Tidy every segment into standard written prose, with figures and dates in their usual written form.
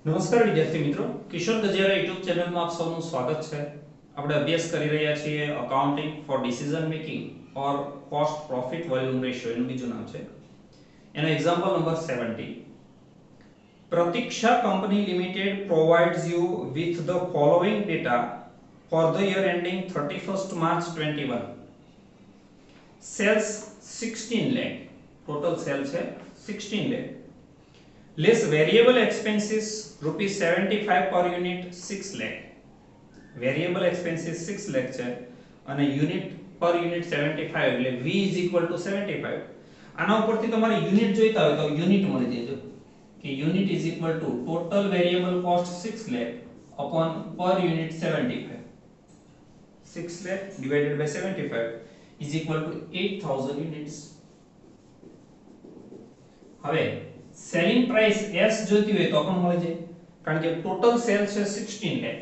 નમસ્કાર વિદ્યાર્થી મિત્રો, કિશોર ગજેરા યુટ્યુબ ચેનલમાં આપ સૌનું સ્વાગત છે. આપણે અભ્યાસ કરી રહ્યા છીએ accounting for decision making or cost profit volume ratio, એનું બીજું નામ છે. એનો example number 70. Pratiksha company limited provides you with the following data for the year ending 31st March 21. Sales 16 lakh, total sale છે 16 lakh. Less variable expenses rupees 75 per unit 6 lakh. Variable expenses 6 lakh છે અને unit per unit 75 એટલે V is equal to 75. આના ઉપરથી તમારે unit જોઈતા હોય તો યુનિટ મળી દેજો કે unit is equal to total variable cost 6 lakh upon per unit 75. 6 lakh divided by 75 is equal to 8000 units. હવે સેલિંગ પ્રાઇસ S જોઈતી હોય તો પણ મળી જાય, કારણ કે ટોટલ સેલ છે 16 lakh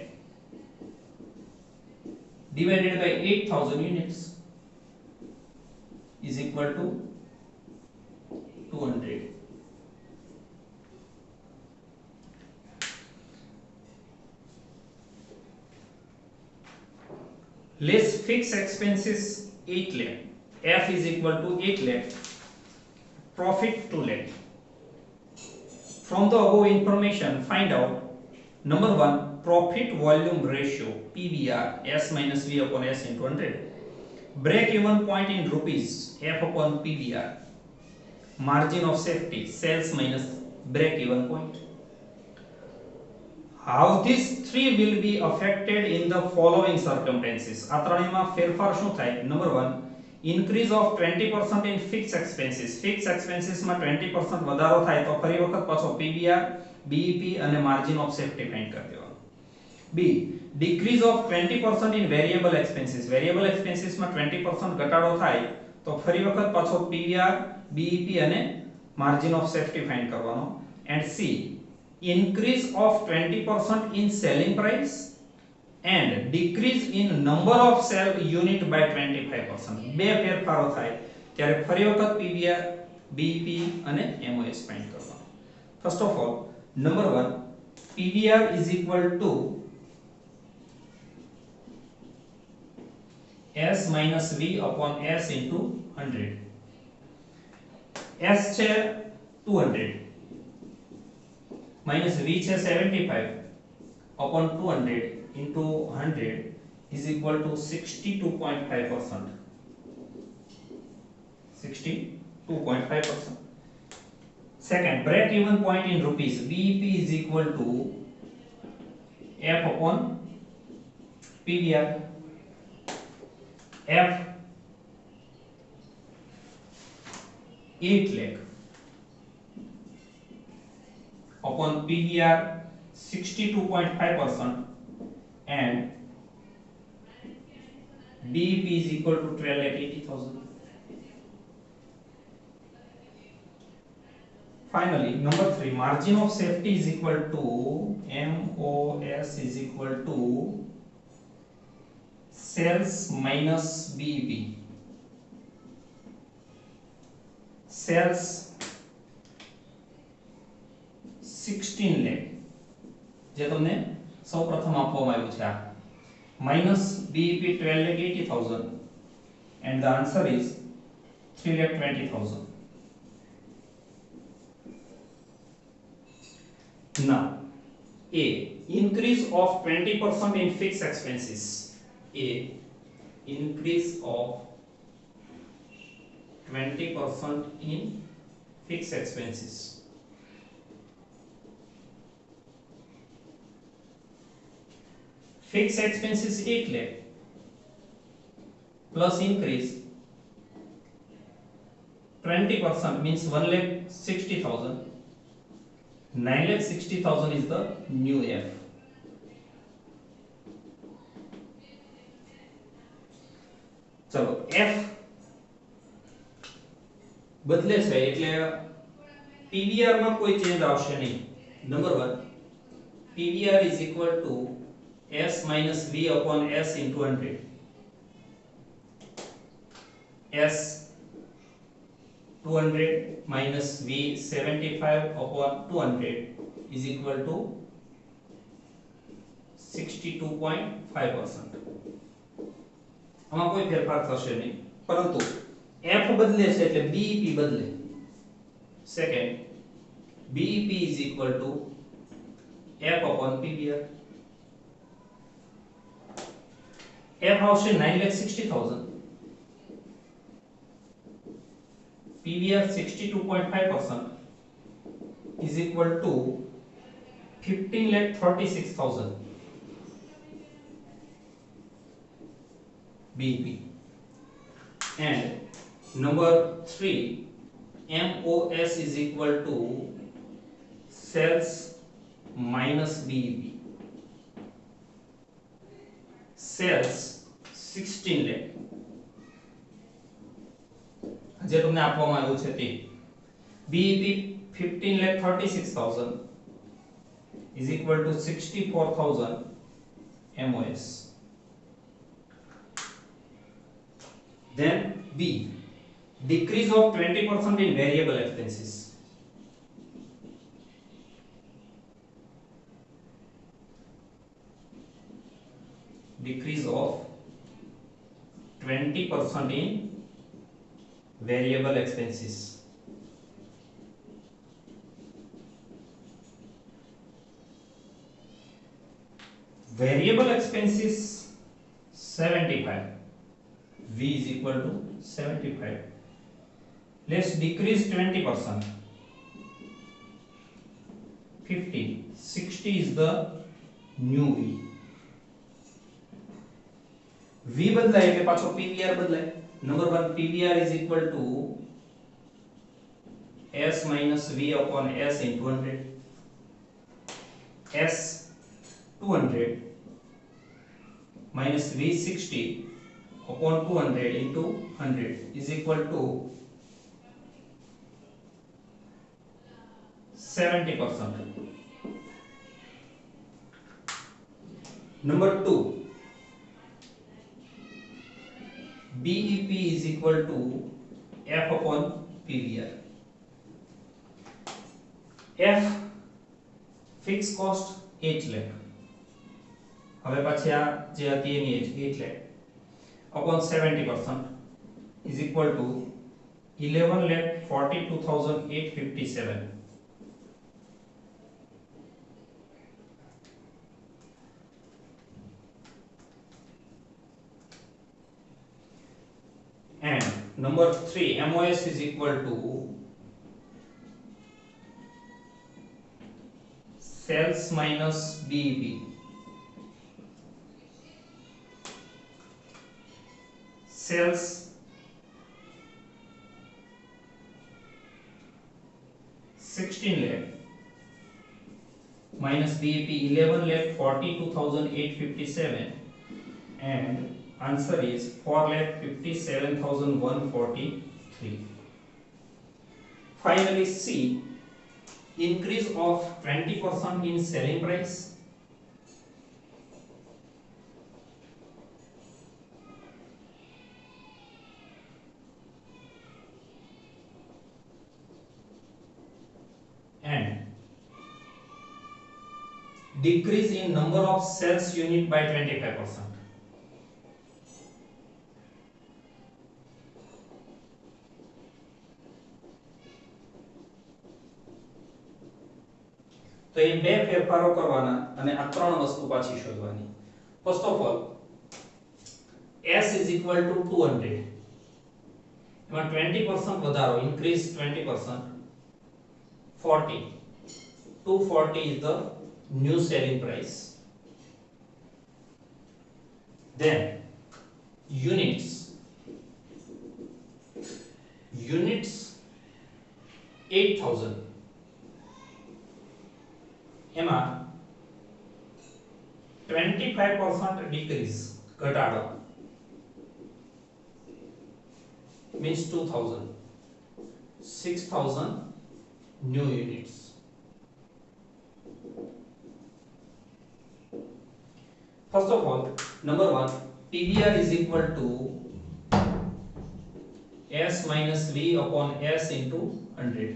divided by 8000 units is equal to 200. Less fixed expenses 8 lakh. F is equal to 8 lakh. Profit 2 lakh. From the above information, find out number 1 profit volume ratio PVR S minus V upon S into 100. Break even point in rupees F upon PVR. Margin of safety sales minus break even point. How these three will be affected in the following circumstances. આ ત્રણેયમાં ફેરફાર શું થાય? Number 1 increase of 20% in fixed expenses. Fixed expenses માં 20% વધારો થાય તો ફરી વખત પાછો PVR, BEP અને margin of safety find કરી દેવાનો. B decrease of 20% in variable expenses. Variable expenses માં 20% ઘટાડો થાય તો ફરી વખત પાછો PVR, BEP અને margin of safety find કરવાનો. And C increase of 20% in selling price and decrease in number of sell unit by 25%. બે ફેરફારો થાય ત્યારે ફરી વખત PVR, BEP અને MOS ફાઇન્ડ કરવાનો. First of all, number 1 PVR is equal to S minus V upon S into 100. S છે 200 minus V છે 75 upon 200 into 100 is equal to 62.5%. 62.5%. Second, break even point in rupees. BEP is equal to F upon PVR. F 8 lakh upon PVR 62.5% and BEP is equal to 12,80,000. Finally, number 3 margin of safety is equal to MOS is equal to sales minus BEP. Sales 16 lakh જે તમને સૌપ્રથમ આપવામાં આવ્યું છે, આ minus BEP 12,80,000 and the answer is 3,20,000. Now A increase of 20% in fixed expenses. A increase of 20% in fixed expenses. Fixed expenses 8 lakh plus increase 20% means 1,60,000. 9,60,000 is the new F. ચલો F બદલે છે એટલે PVR માં કોઈ change આવશે નહીં. Number 1 PVR is equal to S minus V upon S into 100. S 200 minus V 75 upon 200 is equal to 62.5%. આમાં કોઈ ફેરફાર થશે નહીં, પરંતુ F બદલે છે એટલે BEP બદલે. Second, BEP is equal to F upon PVR. F આવશે 9,60,000, PVR 62.5% is equal to 15,36,000 BEP. And number 3, MOS is equal to sales minus BEP. Sales 16 lakh જે તમને આપવામાં આવ્યું છે તે, BEP 15,36,000 is equal to 64,000 MOS. Then B, decrease of 20% in variable expenses. Decrease of 20% in variable expenses. Variable expenses 75. V is equal to 75. Let's decrease 20%. 50. 60 is the new V. V બદલાય એટલે પાછો PVR બદલાય. Number 1, PVR is equal to S minus V upon S into 100. S 200 minus V 60 upon 200 into 100 is equal to 70%. Number 2, BEP is equal to F upon PVR. F fixed cost 8 lakh. હવે પછી આ જે હતી એની 8 lakh upon 70% is equal to 11,42,857. And number 3, MOS is equal to sales minus BEP. Sales 16 lakh minus BEP 11,42,857, and answer is 4,57,143. Finally, C, increase of 20% in selling price. And decrease in number of sales unit by 25%. તો એ બે ફેરફારો કરવાના અને આ ત્રણ વસ્તુ પાછી શોધવાની. First of all, S is equal to 200, એમાં 20% વધારો, increase 20%, 40. 240 is the new selling price. Then units 8,000, એમાં 25% decrease, ઘટાડો, means 2,000. 6,000 new units. First of all, number 1, PVR is equal to S minus V upon S into 100.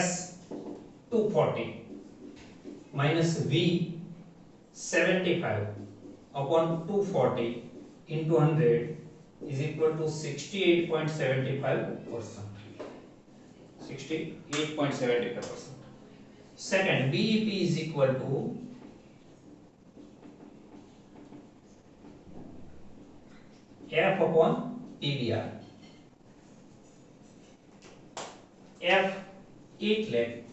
S 240 minus V 75 upon 240 into 100 is equal to 68.75%. 68.75%. Second, BEP is equal to F upon PVR. F 8 lakh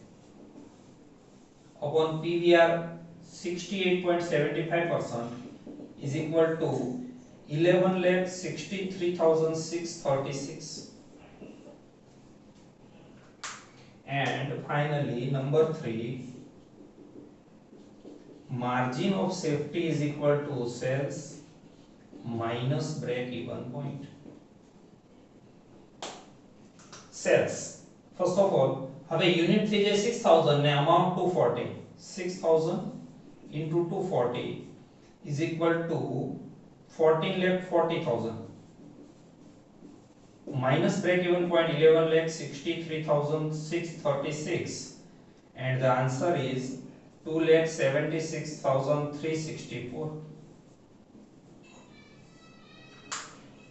upon PVR 68.75% is equal to 11,63,636. And finally, number 3, margin of safety is equal to sales minus break even point. Sales. First of all, હવે unit થઈ જાય 6000 ને amount 240. 6000 into 240 is equal to 14,40,000 minus break even point 11,63,636, and the answer is 2,76,364.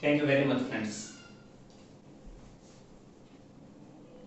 Thank you very much, friends.